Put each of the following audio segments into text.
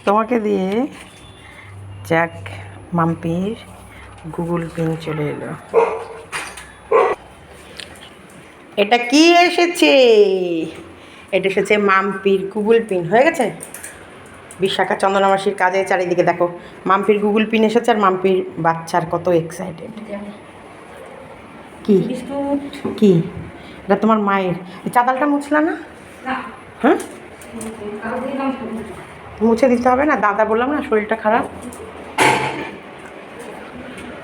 তোমাকে দিয়ে যাক মাম্পির গুগল পিন চলে এলো। এটা কি এসেছে? এটা এসেছে মাম্পির গুগল পিন। হয়ে গেছে বিশাখা চন্দনা মাসির কাজে চারিদিকে দেখো মাম্পির গুগল পিন এসেছে। আর মাম্পির বাচ্চার কত এক্সাইটেড। কি কি এটা তোমার মায়ের? চাতালটা মুছলা না? হ্যাঁ মুছে দিতে হবে না? দাদা বললাম না শরীরটা খারাপ।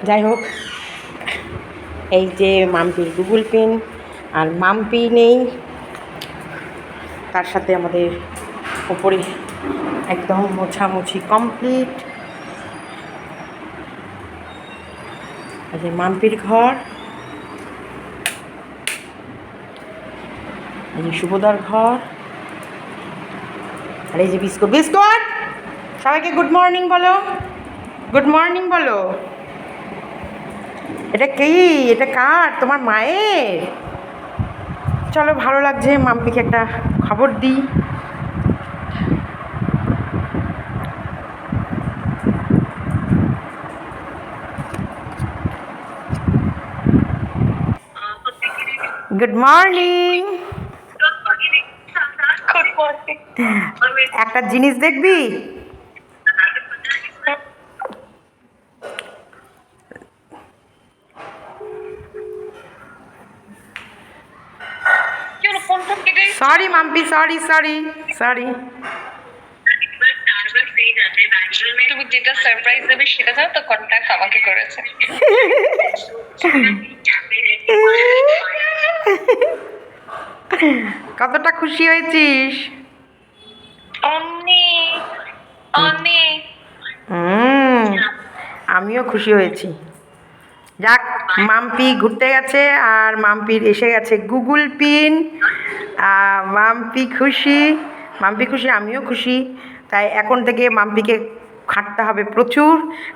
যাই হোক, এই যে মাম্পির গুগল পিন। আর মাম্পি নেই, তার সাথে আমাদের ওপরে একদম মোছামুছি কমপ্লিট। এই যে মাম্পির ঘর, এই যে শুভদার ঘর, আর এই যে বিস্কুট। বিস্কুট সবাইকে গুড মর্নিং বলো, গুড মর্নিং বলো। এটা কি? এটা কার? তোমার মায়ের? চলো, ভালো লাগছে। মাম্পিকে একটা খবর দিই। Good morning. একটা জিনিস দেখবি? Sorry Mampi, sorry sorry sorry. তুমি যেটা সারপ্রাইজ দেবে সেটা জানো তো, কন্ট্যাক্ট আমাকে করেছে। কতটা খুশি হয়েছিস? অনেক অনেক। আমিও খুশি হয়েছি। যাক, মাম্পি ঘুরতে গেছে আর মাম্পির এসে গেছে গুগল পিন। মাম্পি খুশি, মাম্পি খুশি, আমিও খুশি। তাই এখন থেকে মাম্পিকে খাটতে হবে প্রচুর,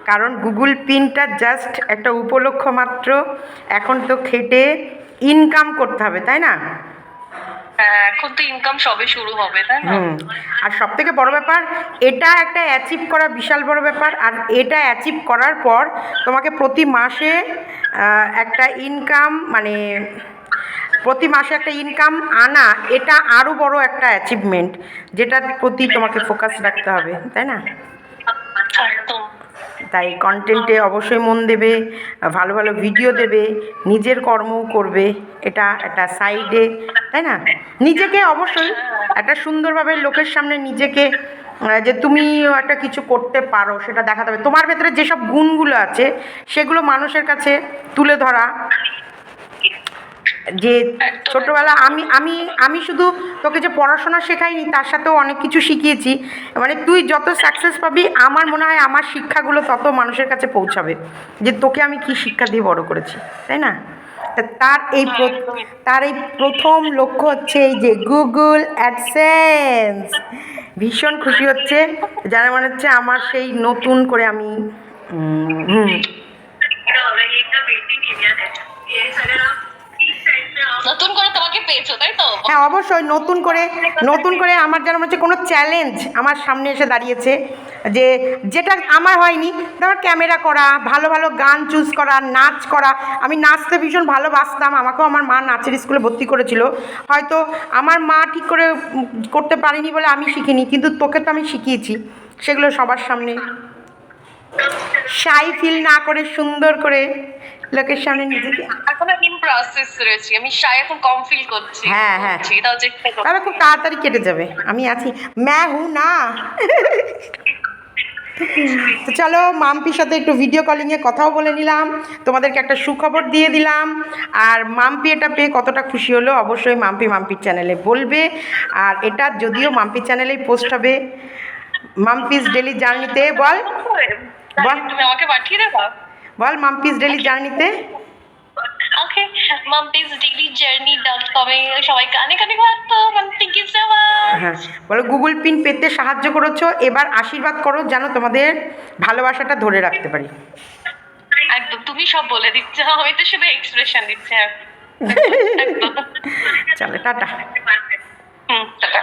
কারণ গুগল পিনটা জাস্ট একটা উপলক্ষ মাত্র। এখন তো খেটে ইনকাম করতে হবে, তাই না? এখন তো ইনকাম সবে শুরু হবে, তাই না? আর সব থেকে বড় ব্যাপার, এটা একটা অ্যাচিভ করা বিশাল বড় ব্যাপার। আর এটা অ্যাচিভ করার পর তোমাকে প্রতি মাসে একটা ইনকাম, মানে প্রতি মাসে একটা ইনকাম আনা, এটা আরও বড় একটা অ্যাচিভমেন্ট, যেটার প্রতি তোমাকে ফোকাস রাখতে হবে, তাই না? একদম। তাই কন্টেন্টে অবশ্যই মন দেবে, ভালো ভালো ভিডিও দেবে, নিজের কর্মও করবে, এটা একটা সাইডে, তাই না? নিজেকে অবশ্যই একটা সুন্দরভাবে লোকের সামনে নিজেকে যে তুমিও একটা কিছু করতে পারো সেটা দেখাতে হবে। তোমার ভেতরে যেসব গুণগুলো আছে সেগুলো মানুষের কাছে তুলে ধরা। যে ছোটোবেলা আমি আমি আমি শুধু তোকে যে পড়াশোনা শেখাইনি, তার সাথেও অনেক কিছু শিখিয়েছি। মানে তুই যত সাকসেস পাবি, আমার মনে হয় আমার শিক্ষাগুলো তত মানুষের কাছে পৌঁছাবে, যে তোকে আমি কি শিক্ষা দিয়ে বড় করেছি, তাই না? তার এই প্রথম লক্ষ্য হচ্ছে এই যে গুগল অ্যাডসেন্স। ভীষণ খুশি হচ্ছে, যারা মনে হচ্ছে আমার সেই নতুন করে আমি নতুন করে তোমাকে পেয়েছো, তাই তো? হ্যাঁ অবশ্যই, নতুন করে আমার যেন মনে হচ্ছে কোনো চ্যালেঞ্জ আমার সামনে এসে দাঁড়িয়েছে, যে যেটা আমার হয়নি। ধর ক্যামেরা করা, ভালো ভালো গান চুজ করা, নাচ করা। আমি নাচতে ভীষণ ভালোবাসতাম, আমাকেও আমার মা নাচের স্কুলে ভর্তি করেছিল। হয়তো আমার মা ঠিক করে করতে পারিনি বলে আমি শিখিনি, কিন্তু তোকে তো আমি শিখিয়েছি। সেগুলো সবার সামনে শাই ফিল না করে সুন্দর করে লোকের সামনে নিজেকে। এখনো ইন প্রসেস রয়েছে, আমি শাই এখন কম ফিল করছি। হ্যাঁ হ্যাঁ, এটাও চেষ্টা করব। তবে খুব তাড়াতাড়ি কেটে যাবে, আমি আছি, ম্যা হু না। তো চলো, মাম্পির সাথে একটু ভিডিও কলিংয়ে কথাও বলে নিলাম, তোমাদেরকে একটা সুখবর দিয়ে দিলাম। আর মাম্পি এটা পেয়ে কতটা খুশি হলো অবশ্যই মাম্পির চ্যানেলে বলবে। আর এটা যদিও মাম্পির চ্যানেলেই পোস্ট হবে, মাম্পিস ডেলি জার্নিতে। বল বল, তুমি আমাকে পাঠিয়ে দেবা? বল মাম্পিস ডেলি জার্নিতে। ওকে, mumpysdailyjourney.com এ সবাইকে অনেক অনেক থ্যাংক ইউ সো মাচ। হ্যাঁ বলো, গুগল পিন পেতে সাহায্য করেছো, এবার আশীর্বাদ করো যেন তোমাদের ভালোবাসাটা ধরে রাখতে পারি। একদম, তুমি সব বলে দিচ্ছ, আমি তো শুধু এক্সপ্রেশন দিচ্ছি। চলো টাটা। টাটা।